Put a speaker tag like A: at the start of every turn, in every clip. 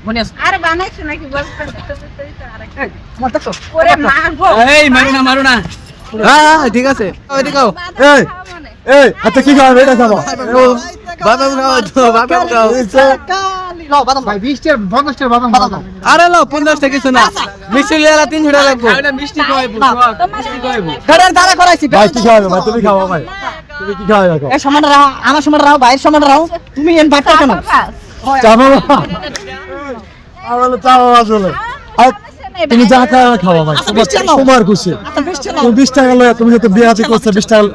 A: মনে আছে
B: আরে বানাইছো নাকি বলছেন আরেকটা
A: আমার দেখো
B: ওরে মারবো
A: এই মারু না
C: হ্যাঁ ঠিক আছে ওইদিকে যাও
D: এই
B: মানে
D: এই আচ্ছা কি খাবে এটা খাবো
C: বাদাম খাও তো বাদাম খাও
A: লাও বাদাম
D: ভাই 20 টার 50 টার বাদাম খাও
C: আরে লো 50 টাকা কিছু না মিষ্টি লিয়ালা 300 টাকা লাগবে
A: এটা মিষ্টি খাওয়াইবো মিষ্টি খাওয়াইবো
C: গাড়ির দাঁড়া করাইছি
D: ভাই কি খাবে ভাই তুমি খাও ভাই তুমি কি খাবে দেখো
A: এই সমান রাও আমার সমান রাও ভাইয়ের সমান রাও তুমি এন ভাতটা কেন
D: চা বাবা আমাদের চা বাবা আসলে আর তুমি যা খাও খাওয়া ভাই তোমার খুশি
A: আচ্ছা মিষ্টি নাও
D: তুমি 20 টাকা লয় তুমি যত বিয়ে হাতে করছো 20 টাকা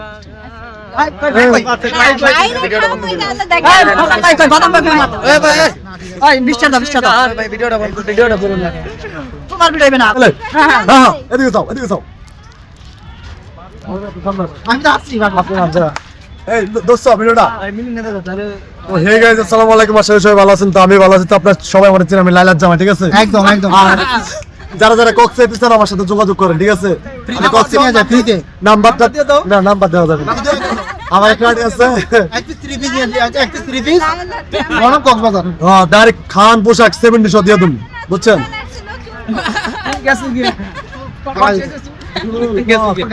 A: বাদাম
C: এ ভাই
A: এই মিষ্টি দাও
C: ভাই ভিডিওটা বলুন না
A: তোমার ভিডিও না
D: হ্যাঁ হ্যাঁ এদিকে যাও
A: আমি তো আসছি বাবা
D: এই দোস্ত ভিডিওটা ও হে গাইস আসসালামু আলাইকুম আশা করি সবাই ভালো আছেন তো আমি ভালো আছি তো আপনারা সবাই আমার চিনেন আমি লাইলাত জামাই ঠিক আছে
C: একদম
D: আর যারা যারা কক্স এপিসোড আমার সাথে যোগাযোগ করেন ঠিক আছে আমি কক্স নিয়ে যাই ফ্রিতে নাম্বারটা দিয়ে দাও না নাম্বার দেওয়া যাবে না আমার একটা আইডি আছে
C: গরম কক্সবাজার
D: হ্যাঁ ডাইরেক্ট খান পোশাক 70 দিয়ে দিন বুঝছেন
A: গেছে গিয়ে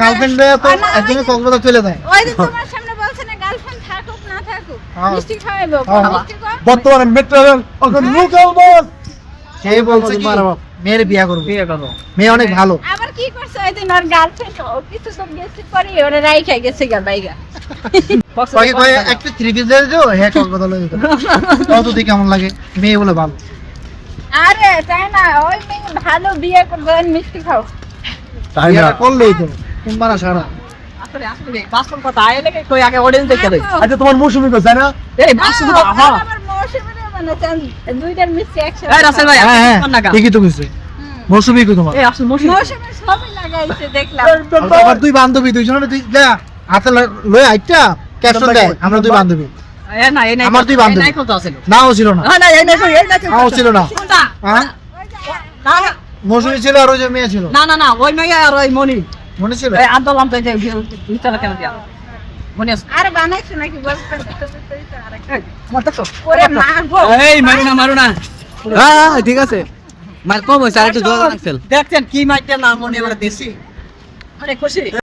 C: গার্লফ্রেন্ড তো একদিন কক্সবাজার চলে যায়
B: ওই যে তোমার সামনে বলছে না গার্লফ্রেন্ড থাকুক না থাকুক মিষ্টি খাওয়াইবো মিষ্টি খাও
D: বর্তমানে মেট্রোরেল এখন লোকাল বাস
C: সেই বলছে কি মেয়ের বিয়ে করব
A: বিয়ে করো
C: মেয়ে অনেক ভালো
B: আবার কি করছে ওই দিন ওর গার্লফ্রেন্ড ও কিছু সব গেছে পরে ওরে রাইখা গেছে গা বাইগা
C: তাকে কয় একটা থ্রি পিস দিয়ে দিও হ্যাঁ কক্সবাজার লয়ে যেত কত দিকে কেমন লাগে মেয়ে বলে ভালো
B: আরে তাই না ওই মেয়ে ভালো বিয়ে করবে মিষ্টি খাও
D: তাই না
C: বিয়েটা করলেই তো কিংবা না সারা
A: আসলে বাস্তব কথা আইলে কই আগে অডিয়েন্স দেখতে দেই
D: আচ্ছা তোমার মৌসুমি কই জানা
A: এই বাস্তব কথা
B: আমার মৌসুমীর মানে দুইটার মিষ্টি একসাথে
A: এই রাসেল ভাই
C: হ্যাঁ
A: কোন নাকা
C: ঠিকই তো কইছে মৌসুমি কই তোমার
A: এই আসলে মৌসুমী
B: মৌসুমীর সবই লাগাইছে দেখলাম
C: আবার দুই বান্ধবী দুইজনের দুই হাতে লয়ে আইটা ক্যাপশন দেয় আমরা দুই বান্ধবী
A: এই না এই নাই
C: আমার দুই বান্ধবী।
A: নাই কথা আছিল
C: নাও ছিল না
A: না এই নাই এই নাই
C: নাও ছিল না
A: কোনটা
C: হ্যাঁ
A: না
C: মৌসুমি ছিল আর ওই যে মেয়ে ছিল
A: না ওই মেয়ে আর ওই মনি
C: মনে ছিল
A: এই আন্দোলন তো এই ভিতরে কেন দিয়া মনি আছে
B: আরে বানাইছো নাকি বলছেন আরেকটা
A: আমার দেখো
B: ওরে মারবো
A: এই মারু না
C: হ্যাঁ ঠিক আছে মার কম হইছে আর একটু জোর লাগছিল
A: দেখছেন কি মাইটা না মনে এবারে দেশি আরে খুশি